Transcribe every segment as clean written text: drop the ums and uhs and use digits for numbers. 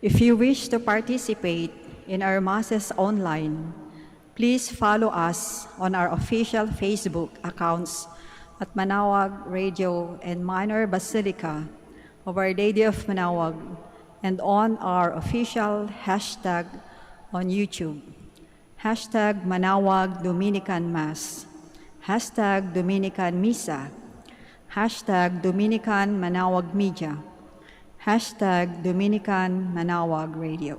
If you wish to participate in our masses online, please follow us on our official Facebook accounts at Manaoag Radio and Minor Basilica of Our Lady of Manaoag, and on our official hashtag on YouTube, hashtag Manaoag Dominican Mass, hashtag Dominican Misa, hashtag Dominican Manaoag Media, hashtag Dominican Manaoag Radio.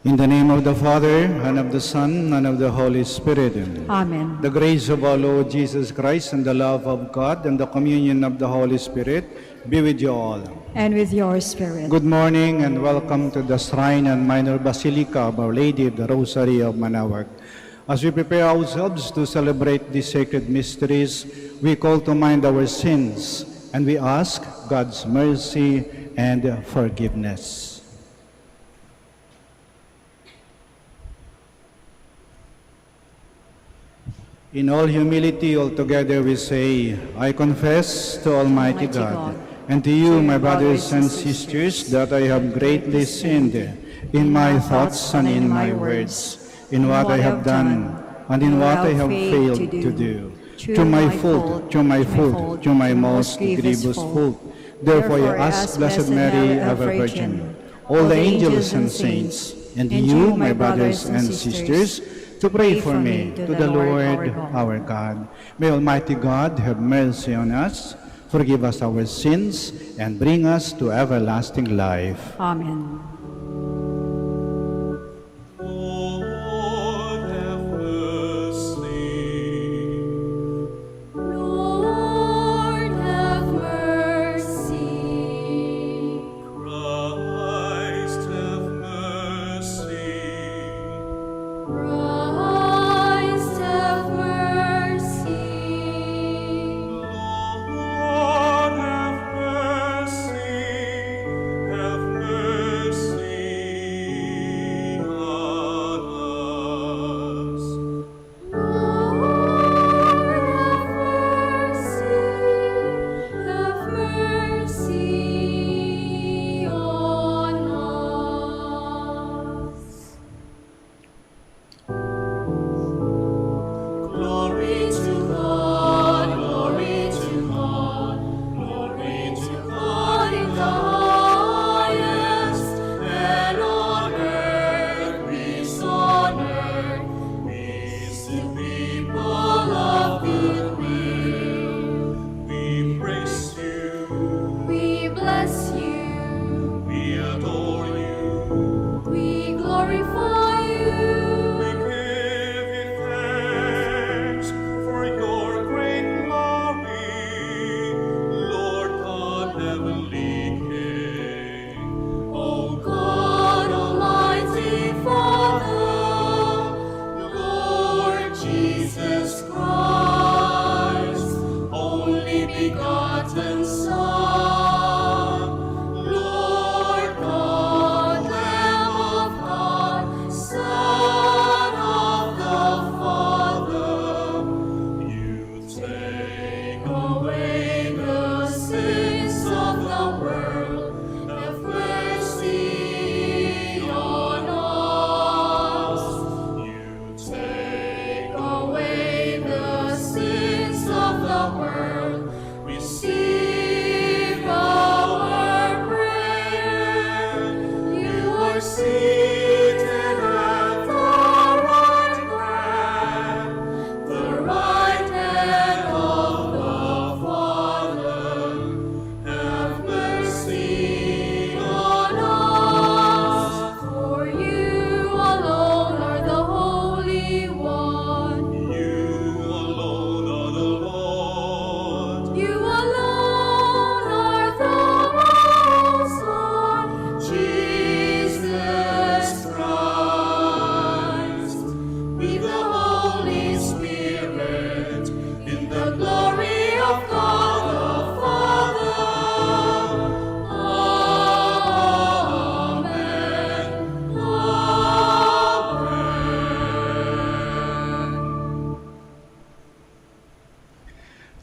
In the name of the Father, and of the Son, and of the Holy Spirit. Amen. The grace of our Lord Jesus Christ, and the love of God, and the communion of the Holy Spirit be with you all. And with your spirit. Good morning, and welcome to the Shrine and Minor Basilica of Our Lady of the Rosary of Manaoag. As we prepare ourselves to celebrate these sacred mysteries, we call to mind our sins, and we ask God's mercy and forgiveness. In all humility, altogether we say, I confess to Almighty God, and to you, my brothers and sisters, that I have greatly sinned in my thoughts and in my words, in what I have done, and in what I have failed to do. Through my fault, through my most grievous fault. Therefore I ask Blessed Mary, ever Virgin, all the angels and saints, and you, my brothers and sisters, to pray for me to the Lord our God. May Almighty God have mercy on us, forgive us our sins, and bring us to everlasting life. Amen. Lord have mercy.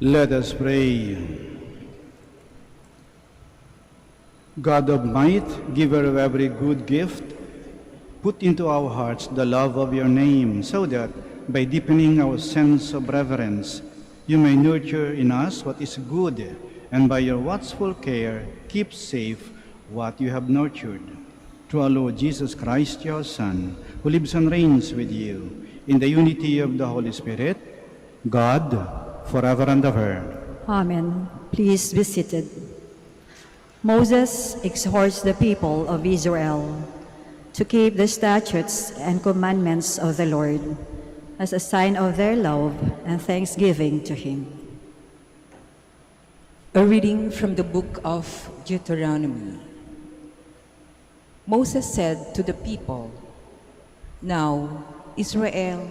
Let us pray. God of might, giver of every good gift, put into our hearts the love of your name, so that, by deepening our sense of reverence, you may nurture in us what is good, and by your watchful care, keep safe what you have nurtured. Through our Lord Jesus Christ, your Son, who lives and reigns with you, in the unity of the Holy Spirit, God, forever and ever. Amen. Please be seated. Moses exhorts the people of Israel to keep the statutes and commandments of the Lord as a sign of their love and thanksgiving to him. A reading from the book of Deuteronomy. Moses said to the people, "Now, Israel,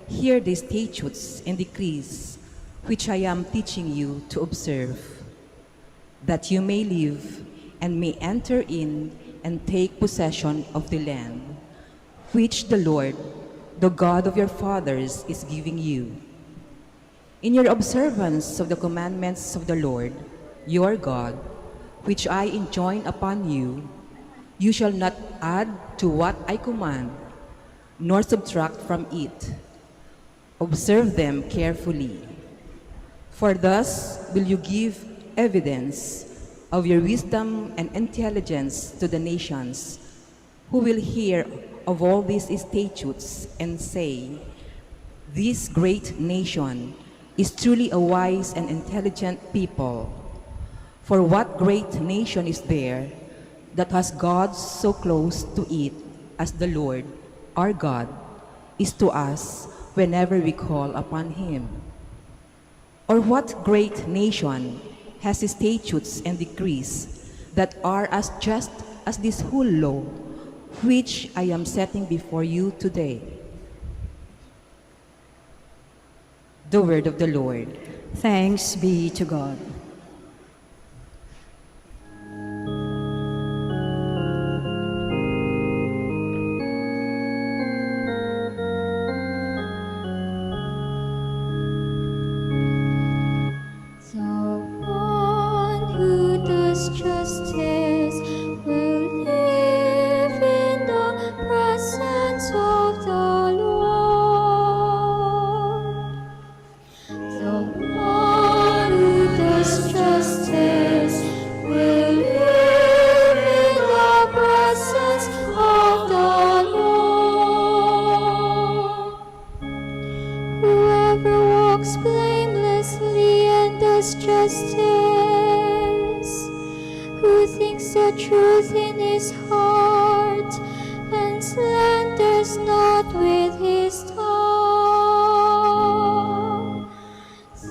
hear the statutes and decrees which I am teaching you to observe, that you may live and may enter in and take possession of the land, which the Lord, the God of your fathers, is giving you. In your observance of the commandments of the Lord, your God, which I enjoin upon you, you shall not add to what I command, nor subtract from it. Observe them carefully. For thus will you give evidence of your wisdom and intelligence to the nations, who will hear of all these statutes and say, 'This great nation is truly a wise and intelligent people.' For what great nation is there that has God so close to it as the Lord, our God, is to us whenever we call upon him? Or what great nation has statutes and decrees that are as just as this whole law, which I am setting before you today?" The word of the Lord. Thanks be to God. Justice will live in the presence of the Lord. The one who does justice will live in the presence of the Lord. Whoever walks blamelessly and does justice, who thinks the truth in his heart and slanders not with his tongue.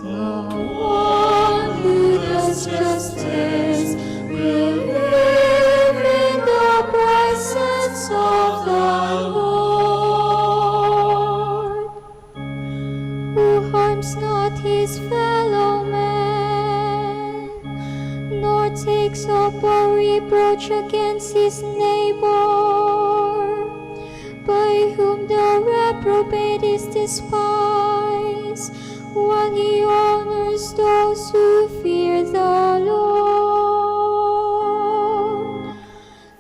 The one who does justice will live in the presence of the Lord. Who harms not his fellow man, nor takes up a reproach against his neighbor, by whom the reprobate is despised, while he honors those who fear the Lord.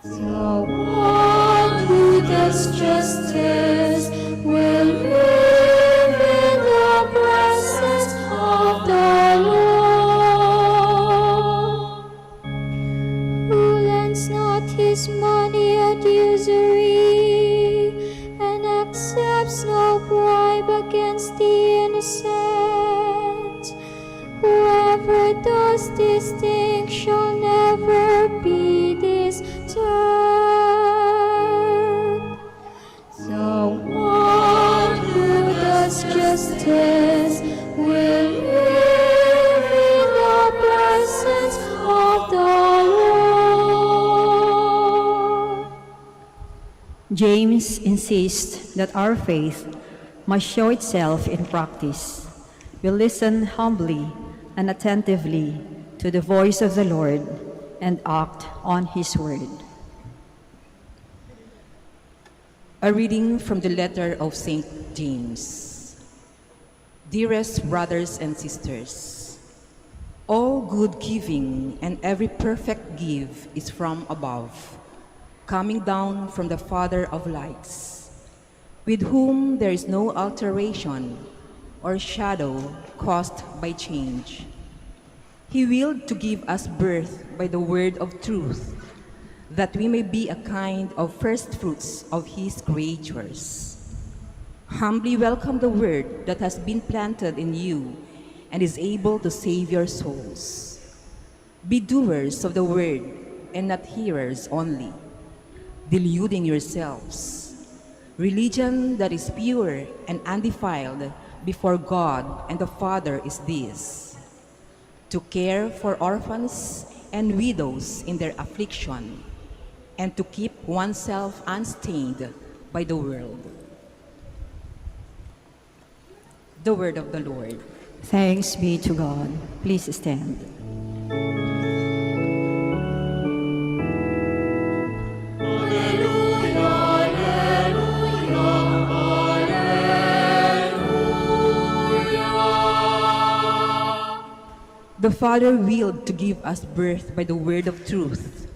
The one who does justice will live in the presence of the Lord. Who lends not his money at usury, and accepts no bribe against the innocent. Whoever does this thing shall never be disturbed. The one who does justice will live in the presence of the Lord. James insists that our faith must show itself in practice. We listen humbly and attentively to the voice of the Lord and act on his word. A reading from the letter of St. James. Dearest brothers and sisters, All good giving and every perfect gift is from above, coming down from the Father of lights, with whom there is no alteration or shadow caused by change. He willed to give us birth by the word of truth, that we may be a kind of first fruits of his creatures. Humbly welcome the word that has been planted in you and is able to save your souls. Be doers of the word and not hearers only, deluding yourselves. Religion that is pure and undefiled before God and the Father is this: to care for orphans and widows in their affliction, and to keep oneself unstained by the world. The word of the Lord. Thanks be to God. Please stand. The Father willed to give us birth by the word of truth,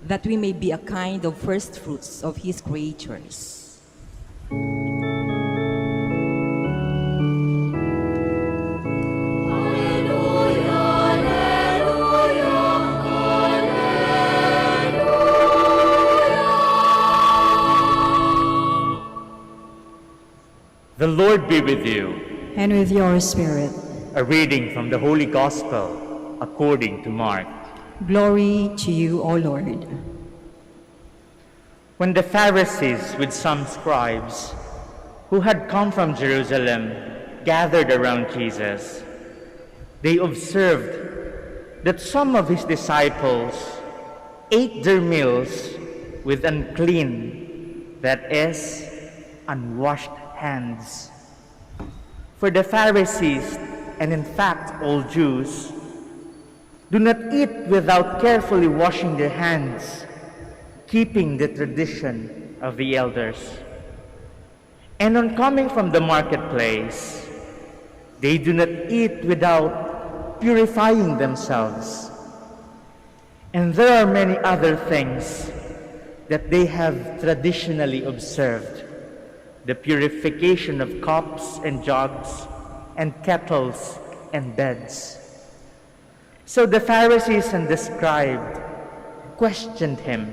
that we may be a kind of first fruits of his creatures. The Lord be with you. And with your spirit. A reading from the Holy Gospel according to Mark. Glory to you, O Lord. When the Pharisees with some scribes who had come from Jerusalem gathered around Jesus, they observed that some of his disciples ate their meals with unclean, that is, unwashed hands. For the Pharisees, and in fact all Jews, do not eat without carefully washing their hands, keeping the tradition of the elders. And on coming from the marketplace, they do not eat without purifying themselves. And there are many other things that they have traditionally observed: the purification of cups and jugs and kettles and beds. So the Pharisees and the scribes questioned him,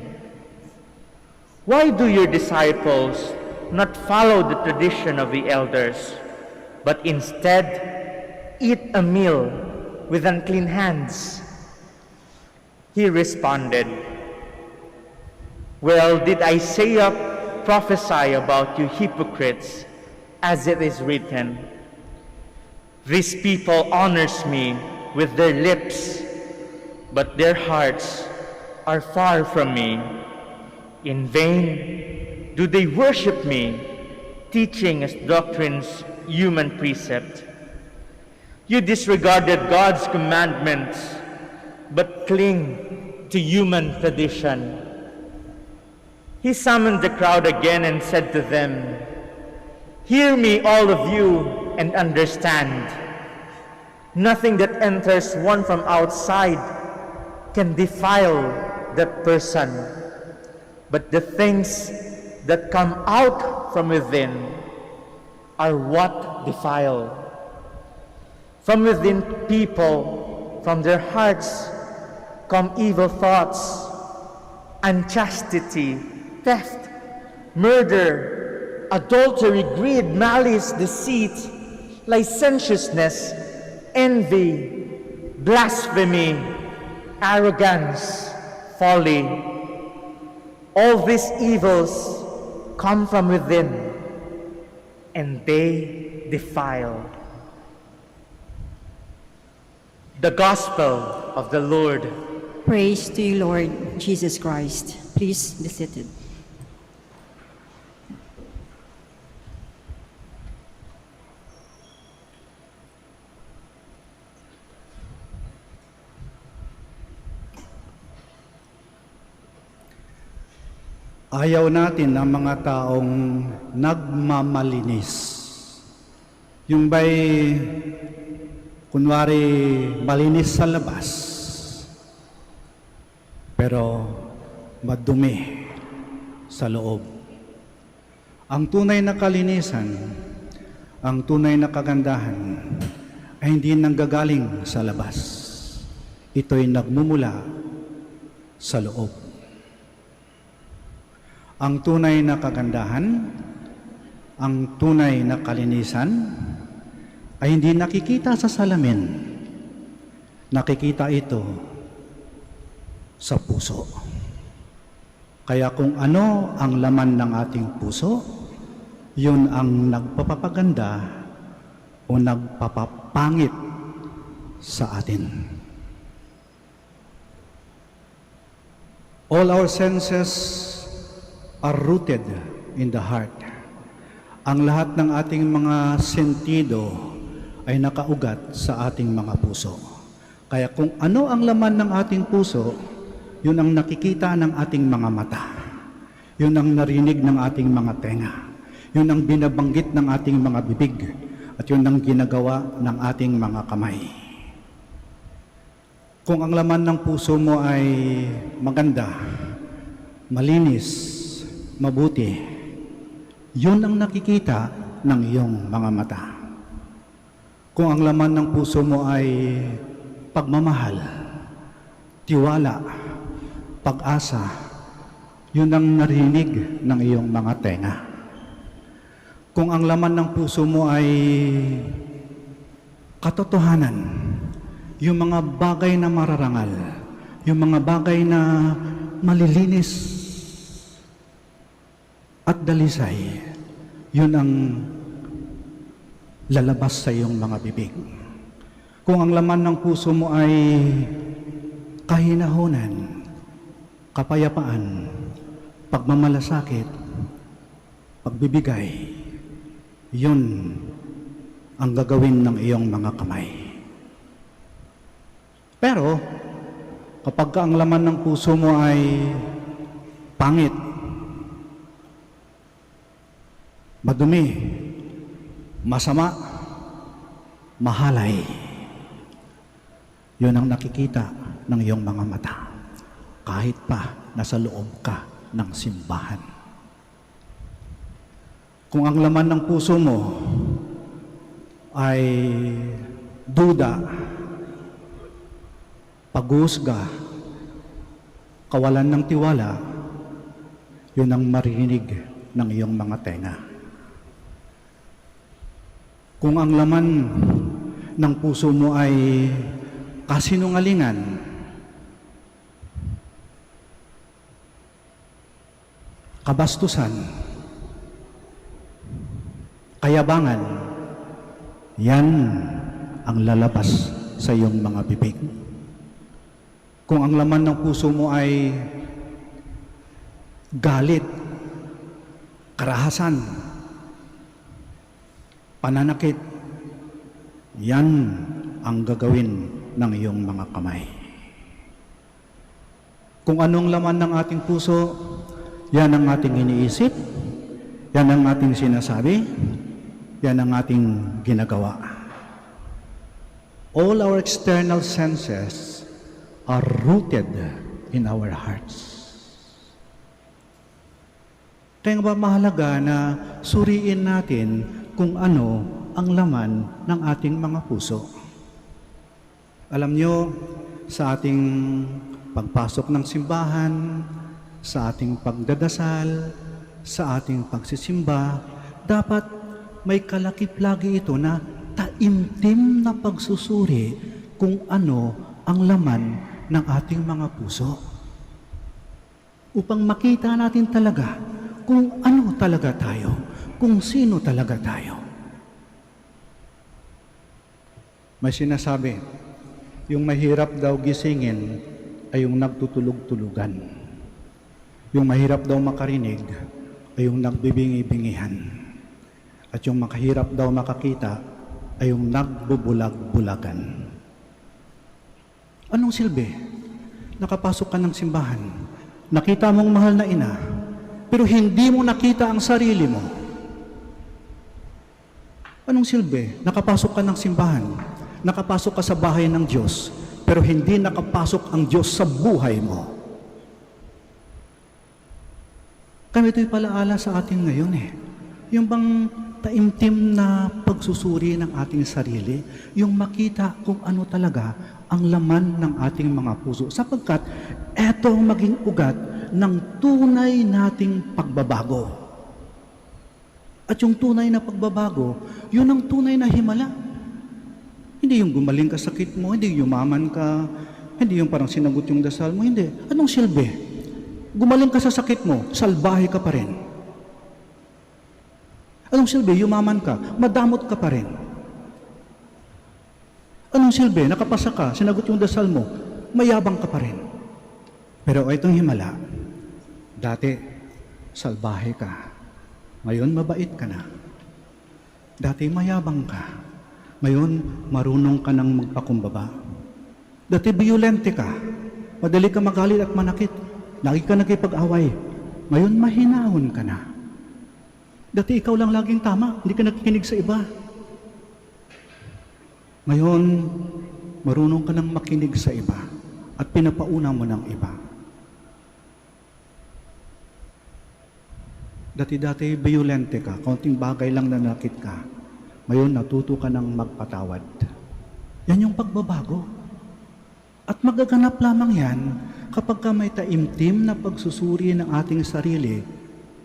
"Why do your disciples not follow the tradition of the elders, but instead eat a meal with unclean hands?" He responded, "Well, did Isaiah prophesy about you hypocrites, as it is written, 'These people honors me with their lips, but their hearts are far from me. In vain do they worship me, teaching as doctrines human precept. You disregarded God's commandments, but cling to human tradition.'" He summoned the crowd again and said to them, "Hear me, all of you, and understand. Nothing that enters one from outside can defile that person, but the things that come out from within are what defile. From within people, from their hearts, come evil thoughts, unchastity, theft, murder, adultery, greed, malice, deceit, licentiousness, envy, blasphemy, arrogance, folly. All these evils come from within, and they defile." The Gospel of the Lord. Praise to you, Lord Jesus Christ. Please be seated. Ayaw natin ng mga taong nagmamalinis. Yung ba'y kunwari malinis sa labas, pero madumi sa loob. Ang tunay na kalinisan, ang tunay na kagandahan ay hindi nanggagaling sa labas. Ito'y nagmumula sa loob. Ang tunay na kagandahan, ang tunay na kalinisan ay hindi nakikita sa salamin. Nakikita ito sa puso. Kaya kung ano ang laman ng ating puso, yun ang nagpapaganda o nagpapapangit sa atin. All our senses are rooted in the heart. Ang lahat ng ating mga sentido ay nakaugat sa ating mga puso. Kaya kung ano ang laman ng ating puso, yun ang nakikita ng ating mga mata. Yun ang narinig ng ating mga tenga. Yun ang binabanggit ng ating mga bibig. At yun ang ginagawa ng ating mga kamay. Kung ang laman ng puso mo ay maganda, malinis, mabuti, yun ang nakikita ng iyong mga mata. Kung ang laman ng puso mo ay pagmamahal, tiwala, pag-asa, yun ang narinig ng iyong mga tenga. Kung ang laman ng puso mo ay katotohanan, yung mga bagay na mararangal, yung mga bagay na malilinis at dalisay, yun ang lalabas sa iyong mga bibig. Kung ang laman ng puso mo ay kahinahunan, kapayapaan, pagmamalasakit, pagbibigay, yun ang gagawin ng iyong mga kamay. Pero, kapag ang laman ng puso mo ay pangit, madumi, masama, mahalay, yun ang nakikita ng iyong mga mata. Kahit pa nasa loob ka ng simbahan. Kung ang laman ng puso mo ay duda, pag-uusga, kawalan ng tiwala, yun ang marinig ng iyong mga tenga. Kung ang laman ng puso mo ay kasinungalingan, kabastusan, kayabangan, yan ang lalabas sa iyong mga bibig. Kung ang laman ng puso mo ay galit, karahasan, pananakit, yan ang gagawin ng iyong mga kamay. Kung anong laman ng ating puso, yan ang ating iniisip, yan ang ating sinasabi, yan ang ating ginagawa. All our external senses are rooted in our hearts. Kaya ba mahalaga na suriin natin kung ano ang laman ng ating mga puso? Alam nyo, sa ating pagpasok ng simbahan, sa ating pagdadasal, sa ating pagsisimba, dapat may kalakip lagi ito na taimtim na pagsusuri kung ano ang laman ng ating mga puso. Upang makita natin talaga kung ano talaga tayo, kung sino talaga tayo. May sinasabi, yung mahirap daw gisingin ay yung nagtutulog-tulugan. Yung mahirap daw makarinig ay yung nagbibingi-bingihan. At yung makahirap daw makakita ay yung nagbubulag-bulagan. Anong silbi? Nakapasok ka ng simbahan, nakita mong mahal na ina, pero hindi mo nakita ang sarili mo. Anong silbi? Nakapasok ka ng simbahan, Nakapasok ka sa bahay ng Diyos, pero hindi nakapasok ang Diyos sa buhay mo. Kami ito'y palaala sa atin ngayon Yung bang taimtim na pagsusuri ng ating sarili, yung makita kung ano talaga ang laman ng ating mga puso. Sapagkat eto ang maging ugat ng tunay nating pagbabago. At yung tunay na pagbabago, yun ang tunay na himala. Hindi yung gumaling ka sakit mo, hindi yung yumaman ka, hindi yung parang sinagot yung dasal mo, hindi. Anong silbi? Gumaling ka sa sakit mo, salbahe ka pa rin. Anong silbi? Yumaman ka, madamot ka pa rin. Anong silbi? Nakapasa ka, sinagot yung dasal mo, mayabang ka pa rin. Pero itong himala, dati, salbahe ka. Ngayon, mabait ka na. Dati, mayabang ka. Ngayon, marunong ka nang magpakumbaba. Dati, violente ka. Madali ka magalit at manakit. Lagi ka nakipag-away. Ngayon, mahinahon ka na. Dati, ikaw lang laging tama. Hindi ka nakikinig sa iba. Ngayon, marunong ka nang makinig sa iba at pinapauna mo ng iba. Dati-dati, violente ka. Kaunting bagay lang na nakit ka. Ngayon, natuto ka ng magpatawad. Yan yung pagbabago. At magaganap lamang yan kapag ka may taimtim na pagsusuri ng ating sarili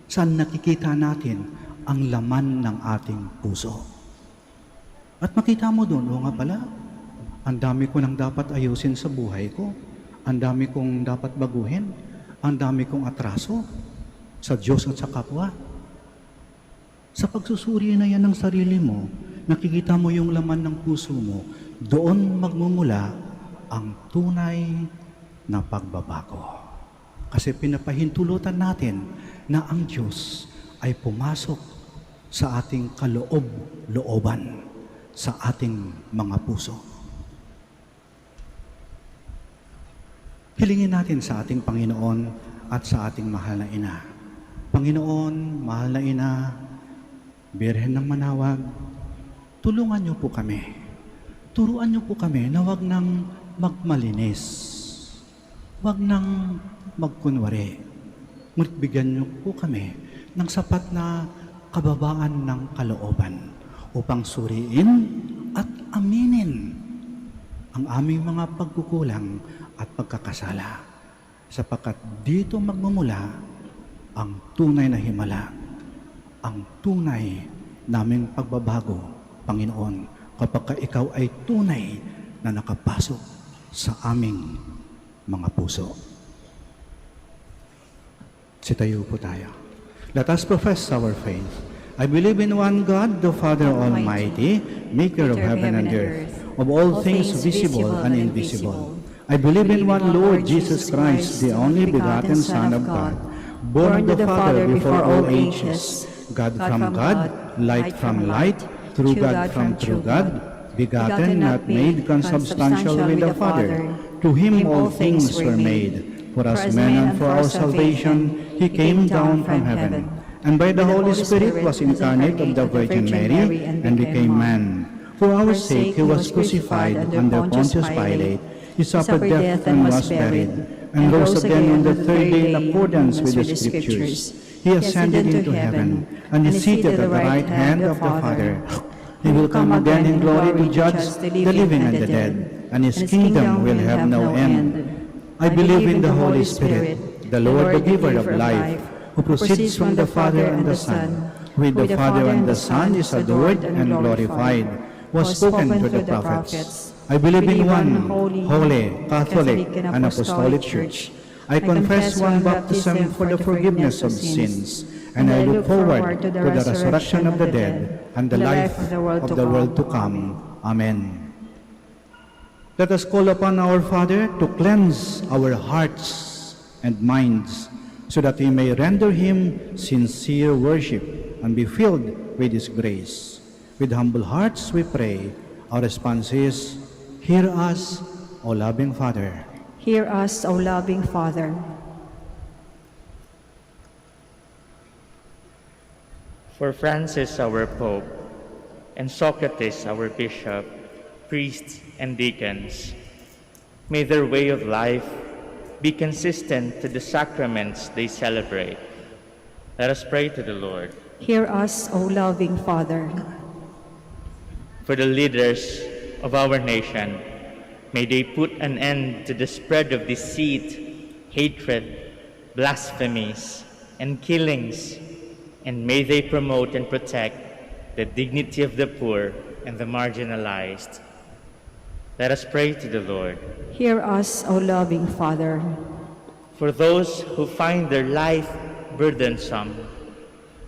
saan nakikita natin ang laman ng ating puso. At makita mo doon, o nga pala, ang dami ko nang dapat ayusin sa buhay ko. Ang dami kong dapat baguhin. Ang dami kong atraso sa Diyos at sa kapwa. Sa pagsusuri na yan ng sarili mo, nakikita mo yung laman ng puso mo, doon magmumula ang tunay na pagbabago. Kasi pinapahintulutan natin na ang Diyos ay pumasok sa ating kaloob-looban, sa ating mga puso. Hilingin natin sa ating Panginoon at sa ating mahal na Ina. Panginoon, mahal na Ina, Birhen ng Manaoag, tulungan niyo po kami. Turuan niyo po kami na wag nang magmalinis. Wag nang magkunwari. Bigyan niyo po kami ng sapat na kababaan ng kalooban upang suriin at aminin ang aming mga pagkukulang at pagkakasala. Sapagkat dito magmumula ang tunay na himala, ang tunay naming pagbabago, Panginoon, kapag ikaw ay tunay na nakapasok sa aming mga puso. Sitayo po tayo. Let us profess our faith. I believe in one God, the Father Almighty, maker of heaven and earth, of all things visible and invisible. I believe in one Lord Jesus Christ, the only begotten Son of God, born of the Father before all ages, God from God, light from light, true God from true God, begotten, not made, consubstantial with the Father. To him all things were made. For us men and for our salvation, he came down from heaven, and by the Holy Spirit was incarnate of the Virgin Mary, and became man. For our sake he was crucified under Pontius Pilate. He suffered death and was buried, and rose again on the third day in accordance with the Scriptures. He ascended into heaven, and is seated at the right hand of the Father. He will come again in glory to judge the living and the dead, and his kingdom will have no end. I believe in the Holy Spirit, the Lord, the giver of life, who proceeds from the Father and the Son, with the Father and the Son is adored and glorified, was spoken to the prophets. I believe in one holy, Catholic, and Apostolic Church. I confess one baptism for the forgiveness of sins, and I look forward to the resurrection of the dead and the life of the world to come. Amen. Let us call upon our Father to cleanse our hearts and minds, so that we may render him sincere worship and be filled with his grace. With humble hearts we pray. Our response is, hear us, O loving Father. Hear us, O loving Father. For Francis, our Pope, and Socrates, our Bishop, priests, and deacons. May their way of life be consistent to the sacraments they celebrate. Let us pray to the Lord. Hear us, O loving Father. For the leaders of our nation, may they put an end to the spread of deceit, hatred, blasphemies, and killings, and may they promote and protect the dignity of the poor and the marginalized. Let us pray to the Lord. Hear us, O loving Father. For those who find their life burdensome,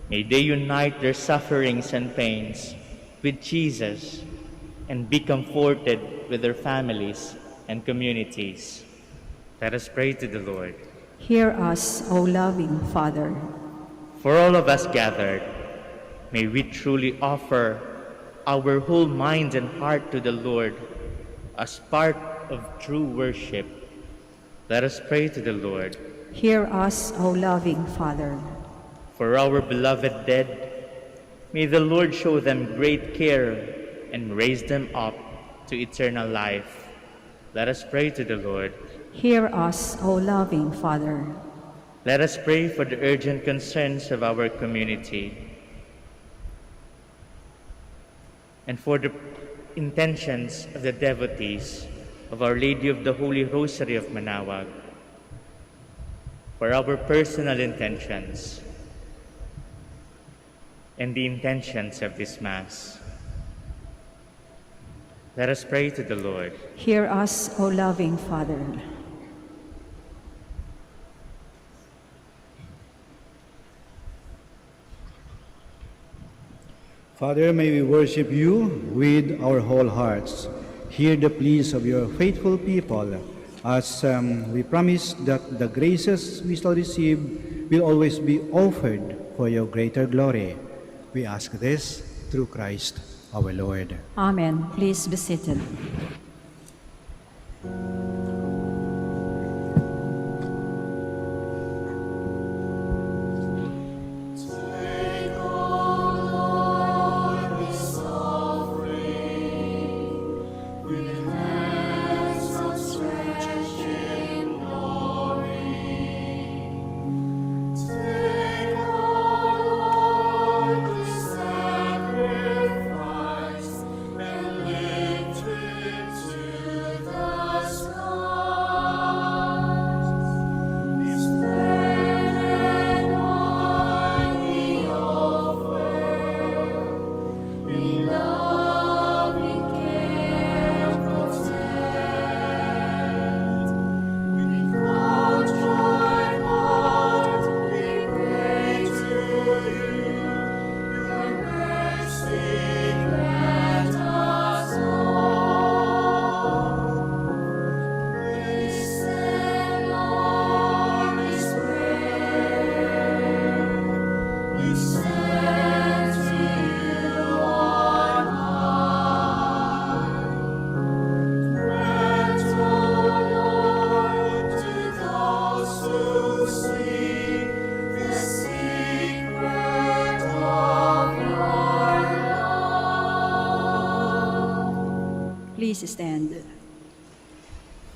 may they unite their sufferings and pains with Jesus and be comforted with their families and communities. Let us pray to the Lord. Hear us, O loving Father. For all of us gathered, may we truly offer our whole mind and heart to the Lord as part of true worship. Let us pray to the Lord. Hear us, O loving Father. For our beloved dead, may the Lord show them great care and raise them up to eternal life. Let us pray to the Lord. Hear us, O loving Father. Let us pray for the urgent concerns of our community and for the intentions of the devotees of Our Lady of the Holy Rosary of Manaoag, for our personal intentions and the intentions of this Mass. Let us pray to the Lord. Hear us, O loving Father. Father, may we worship you with our whole hearts. Hear the pleas of your faithful people as we promise that the graces we shall receive will always be offered for your greater glory. We ask this through Christ our Lord. Amen. Please be seated. Please stand.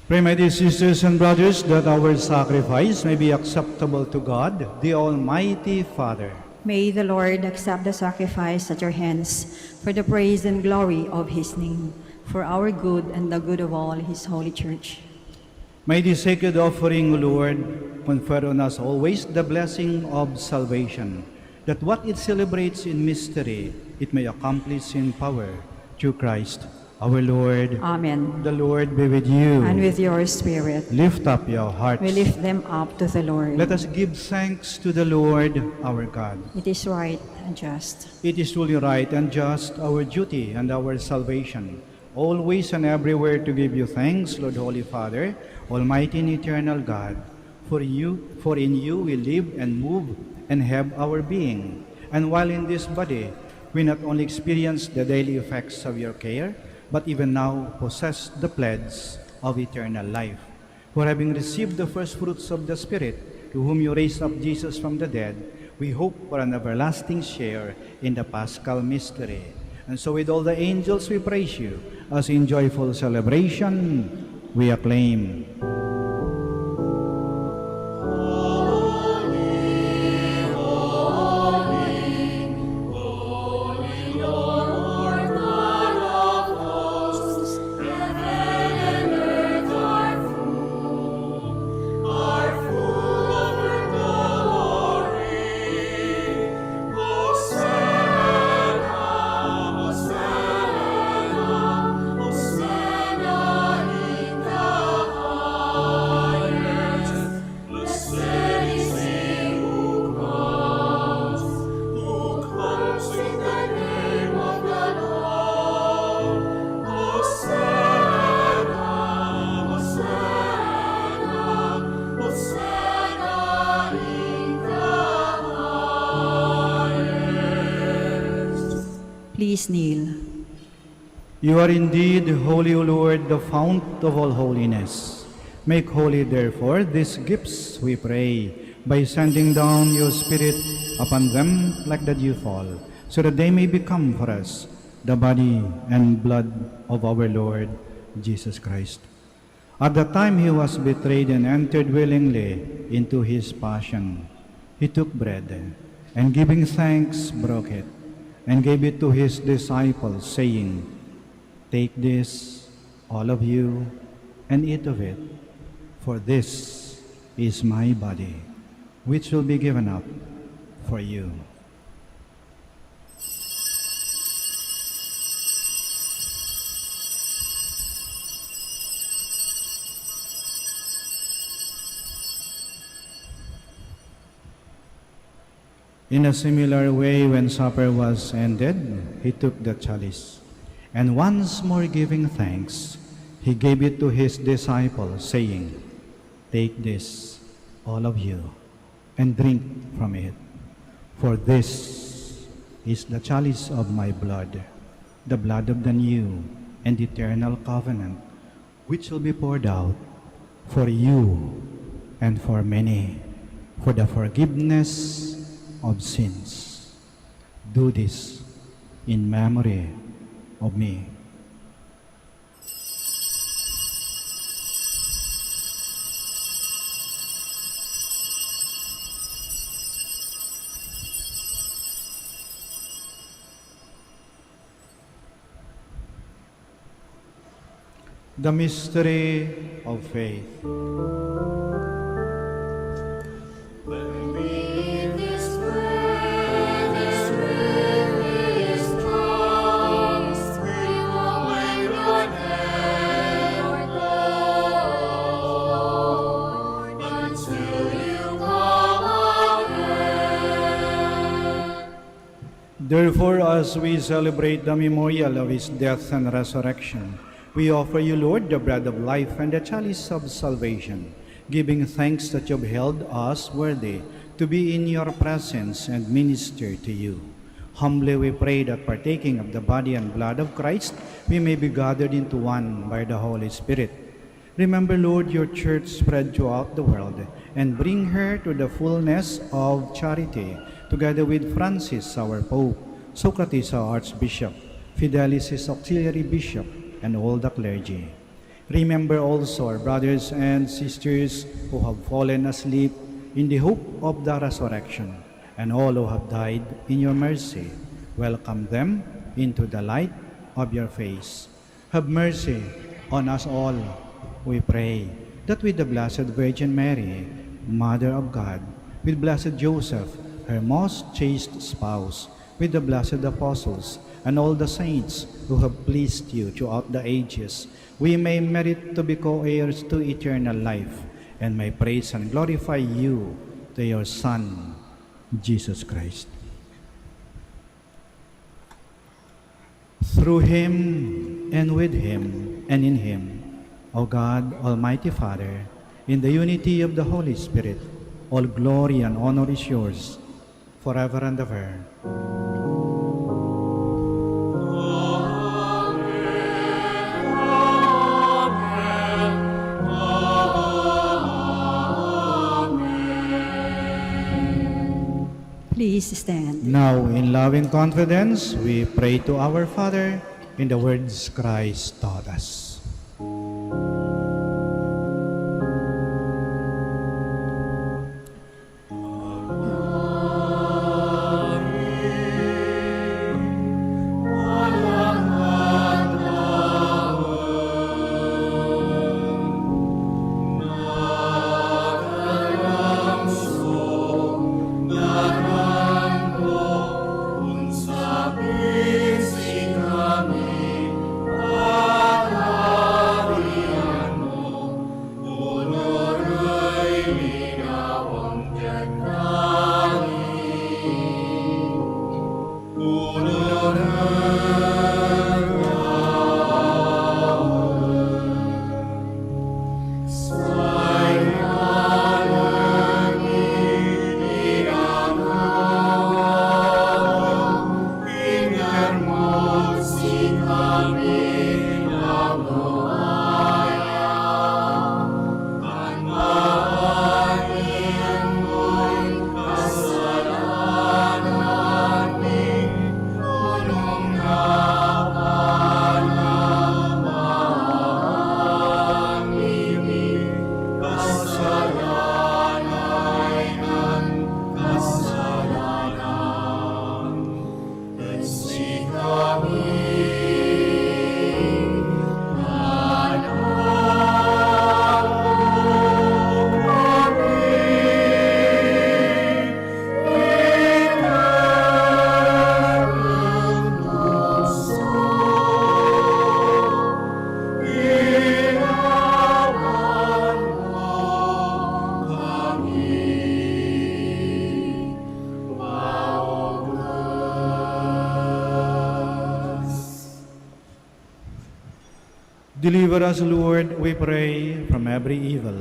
Pray, my dear sisters and brothers, that our sacrifice may be acceptable to God, the Almighty Father. May the Lord accept the sacrifice at your hands for the praise and glory of his name, for our good and the good of all his holy church. May this sacred offering, Lord, confer on us always the blessing of salvation, that what it celebrates in mystery, it may accomplish in power, through Christ our Lord. Amen. The Lord be with you. And with your spirit. Lift up your hearts. We lift them up to the Lord. Let us give thanks to the Lord our God. It is right and just. It is truly right and just, our duty and our salvation, always and everywhere to give you thanks, Lord Holy Father, Almighty and eternal God. For in you we live and move and have our being. And while in this body, we not only experience the daily effects of your care, but even now possess the pledge of eternal life. For having received the first fruits of the Spirit, to whom you raised up Jesus from the dead, we hope for an everlasting share in the Paschal mystery. And so with all the angels we praise you, as in joyful celebration we acclaim. Please kneel. You are indeed holy, O Lord, the fount of all holiness. Make holy, therefore, these gifts, we pray, by sending down your Spirit upon them like the dewfall, so that they may become for us the body and blood of our Lord Jesus Christ. At the time he was betrayed and entered willingly into his passion, he took bread, and giving thanks, broke it, and gave it to his disciples, saying, "Take this, all of you, and eat of it, for this is my body, which will be given up for you." In a similar way, when supper was ended, he took the chalice, and once more giving thanks, he gave it to his disciples, saying, "Take this, all of you, and drink from it, for this is the chalice of my blood, the blood of the new and eternal covenant, which will be poured out for you and for many, for the forgiveness of sins. Do this in memory of me." The mystery of faith. Therefore, as we celebrate the memorial of his death and resurrection, we offer you, Lord, the bread of life and the chalice of salvation, giving thanks that you have held us worthy to be in your presence and minister to you. Humbly we pray that partaking of the body and blood of Christ, we may be gathered into one by the Holy Spirit. Remember, Lord, your church spread throughout the world, and bring her to the fullness of charity, together with Francis, our Pope, Socrates, our Archbishop, Fidelis, his auxiliary bishop, and all the clergy. Remember also our brothers and sisters who have fallen asleep in the hope of the resurrection, and all who have died in your mercy. Welcome them into the light of your face. Have mercy on us all, we pray, that with the Blessed Virgin Mary, Mother of God, with Blessed Joseph, her most chaste spouse, with the blessed apostles, and all the saints who have pleased you throughout the ages, we may merit to be co-heirs to eternal life, and may praise and glorify you to your Son, Jesus Christ. Through him, and with him, and in him, O God, Almighty Father, in the unity of the Holy Spirit, all glory and honor is yours, forever and ever. Please stand. Now, in loving confidence, we pray to our Father in the words Christ taught us. Deliver us, Lord, we pray, from every evil.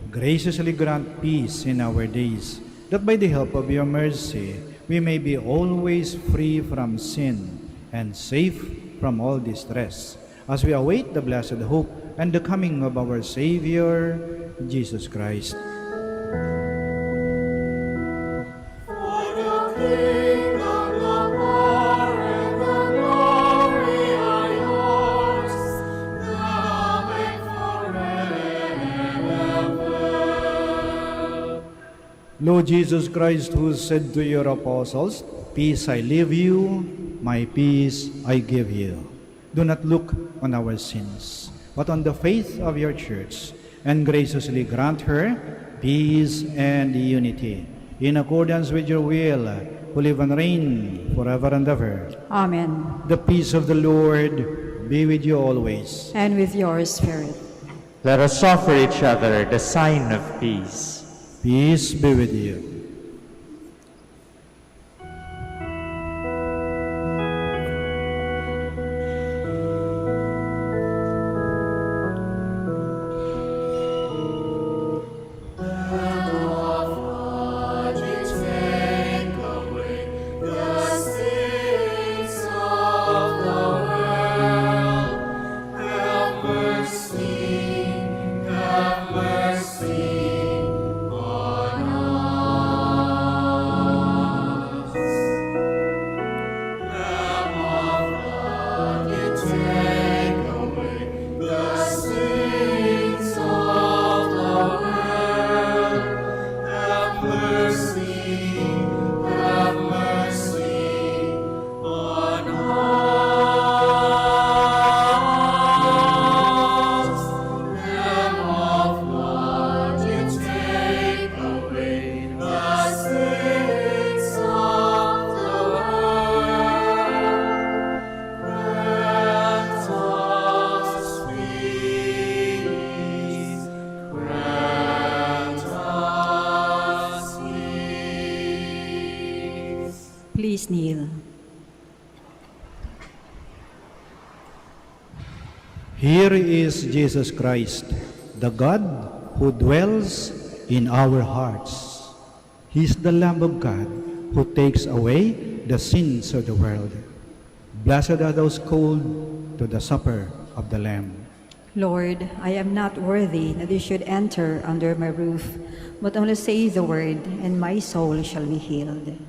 Graciously grant peace in our days, that by the help of your mercy we may be always free from sin and safe from all distress, as we await the blessed hope and the coming of our Savior, Jesus Christ. Lord Jesus Christ, who said to your apostles, "Peace I leave you, my peace I give you," do not look on our sins, but on the faith of your church, and graciously grant her peace and unity, in accordance with your will, who live and reign forever and ever. Amen. The peace of the Lord be with you always. And with your spirit. Let us offer each other the sign of peace. Peace be with you. Please kneel. Here is Jesus Christ, the God who dwells in our hearts. He is the Lamb of God who takes away the sins of the world. Blessed are those called to the supper of the Lamb. Lord, I am not worthy that you should enter under my roof, but only say the word, and my soul shall be healed.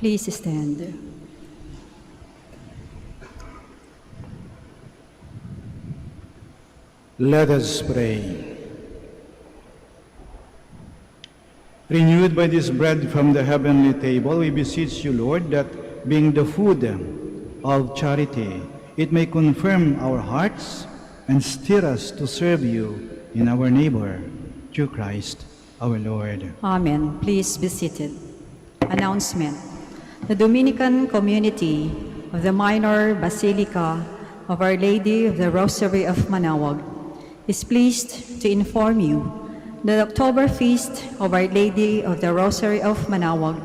Please stand. Let us pray. Renewed by this bread from the heavenly table, we beseech you, Lord, that being the food of charity, it may confirm our hearts and stir us to serve you in our neighbor, through Christ our Lord. Amen. Please be seated. Announcement. The Dominican community of the Minor Basilica of Our Lady of the Rosary of Manaoag is pleased to inform you that October Feast of Our Lady of the Rosary of Manaoag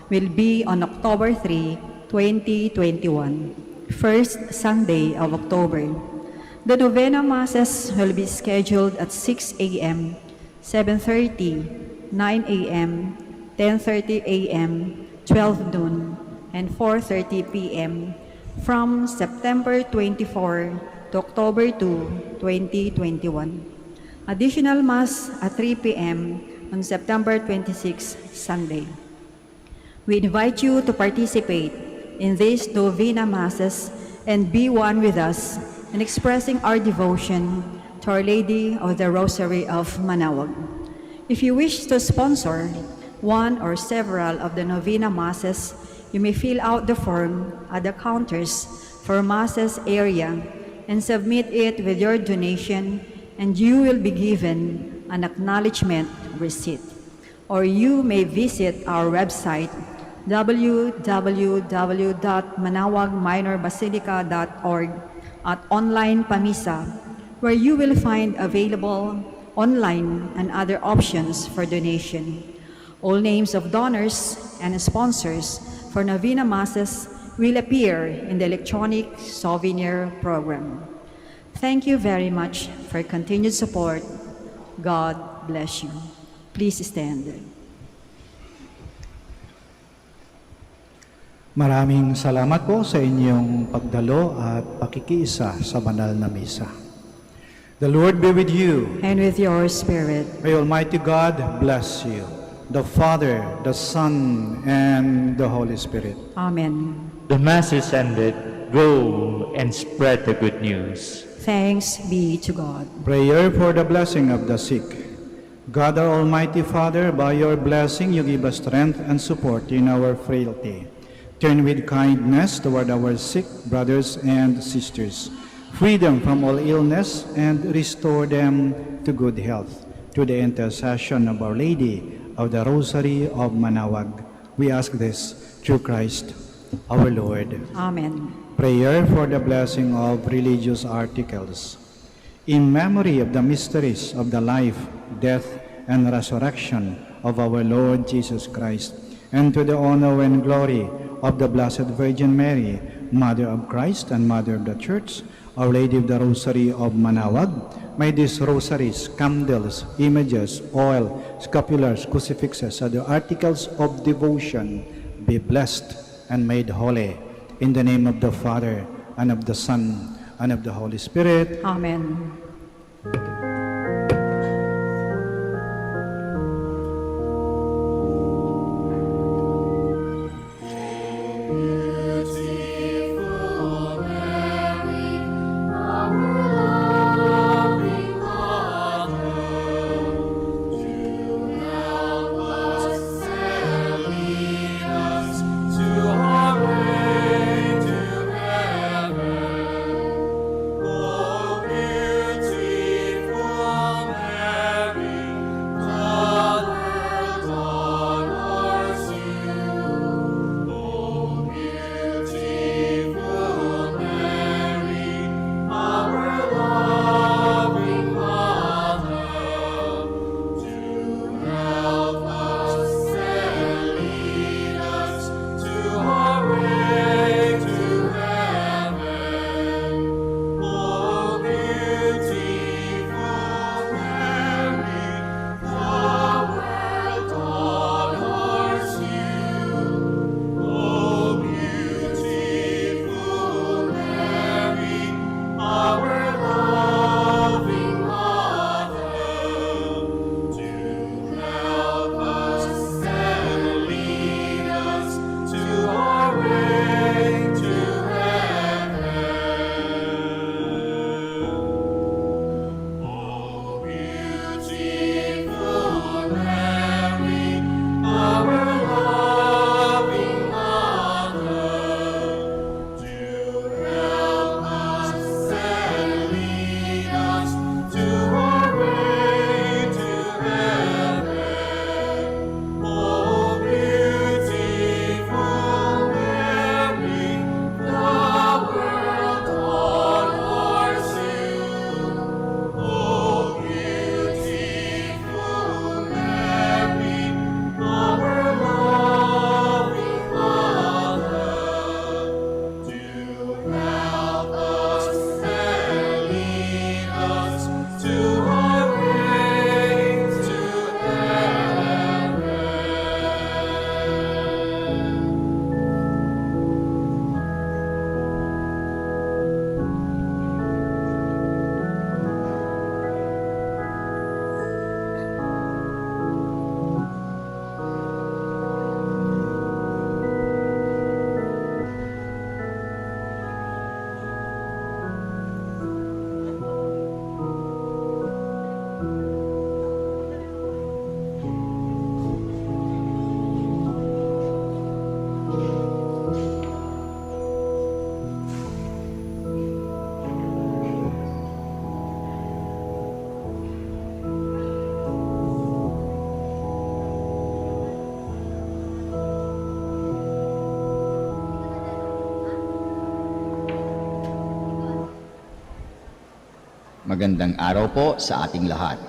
will be on October 3, 2021, first Sunday of October. The Novena Masses will be scheduled at 6 a.m., 7:30, 9 a.m., 10:30 a.m., 12 noon, and 4:30 p.m. from September 24 to October 2, 2021. Additional Mass at 3 p.m. on September 26, Sunday. We invite you to participate in these Novena Masses and be one with us in expressing our devotion to Our Lady of the Rosary of Manaoag. If you wish to sponsor one or several of the Novena Masses, you may fill out the form at the counters for Masses area and submit it with your donation, and you will be given an acknowledgement receipt. Or you may visit our website, www.manaoagminorbasilica.org, at Online Pamisa, where you will find available online and other options for donation. All names of donors and sponsors for Novena Masses will appear in the electronic souvenir program. Thank you very much for your continued support. God bless you. Please stand. Maraming salamat po sa inyong pagdalo at pakikiisa sa banal na misa. The Lord be with you. And with your spirit. May Almighty God bless you, the Father, the Son, and the Holy Spirit. Amen. The Mass is ended. go and spread the good news. Thanks be to God. Prayer for the blessing of the sick. God, our Almighty Father, by your blessing you give us strength and support in our frailty. Turn with kindness toward our sick brothers and sisters. Free them from all illness and restore them to good health. Through the intercession of Our Lady of the Rosary of Manaoag, we ask this through Christ our Lord. Amen. Prayer for the blessing of religious articles. In memory of the mysteries of the life, death, and resurrection of our Lord Jesus Christ, and to the honor and glory of the Blessed Virgin Mary, Mother of Christ and Mother of the Church, Our Lady of the Rosary of Manaoag, may these rosaries, candles, images, oil, scapulars, crucifixes, other articles of devotion be blessed and made holy. In the name of the Father, and of the Son, and of the Holy Spirit. Amen. Magandang araw po sa ating lahat.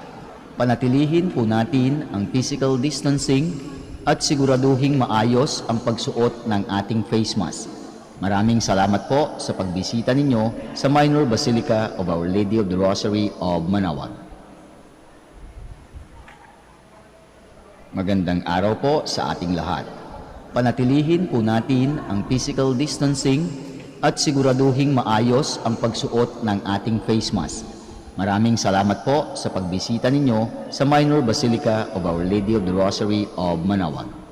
Panatilihin po natin ang physical distancing at siguraduhing maayos ang pagsuot ng ating face mask. Maraming salamat po sa pagbisita ninyo sa Minor Basilica of Our Lady of the Rosary of Manaoag. Magandang araw po sa ating lahat. Panatilihin po natin ang physical distancing at siguraduhing maayos ang pagsuot ng ating face mask. Maraming salamat po sa pagbisita ninyo sa Minor Basilica of Our Lady of the Rosary of Manaoag.